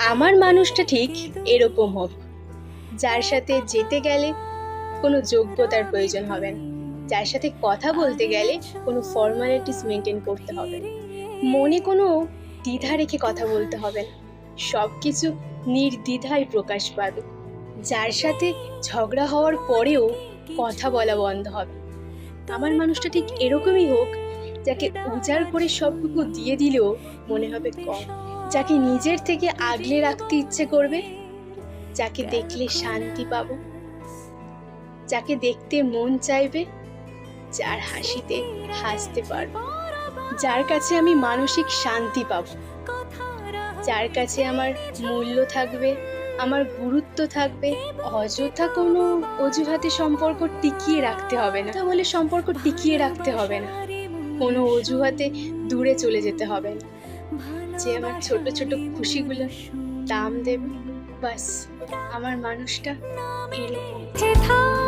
আমার মানুষটা ঠিক এরকম হোক, যার সাথে যেতে গেলে কোনো যোগ্যতার প্রয়োজন হবে না, যার সাথে কথা বলতে গেলে কোনো ফর্মালিটিস মেনটেন করতে হবে না, মনে কোনো দ্বিধা রেখে কথা বলতে হবে না, সব কিছু নির্দ্বিধায় প্রকাশ পাবে, যার সাথে ঝগড়া হওয়ার পরেও কথা বলা বন্ধ হবে। আমার মানুষটা ঠিক এরকমই হোক, যাকে উজাড় করে সবটুকু দিয়ে দিলেও মনে হবে কম, যাকে নিজের থেকে আগলে রাখতে ইচ্ছে করবে, যাকে দেখলে শান্তি পাবো, যাকে দেখতে মন চাইবে, যার হাসিতে হাসতে পারবো, যার কাছে আমি মানসিক শান্তি পাবো, যার কাছে আমার মূল্য থাকবে, আমার গুরুত্ব থাকবে। অযথা কোনো অজুহাতে সম্পর্ক টিকিয়ে রাখতে হবে না, তাহলে সম্পর্ক টিকিয়ে রাখতে হবে না, কোনো অজুহাতে দূরে চলে যেতে হবে না, যে আমার ছোট ছোট খুশিগুলো দাম দেবে। বাস আমার মানুষটা এরকম।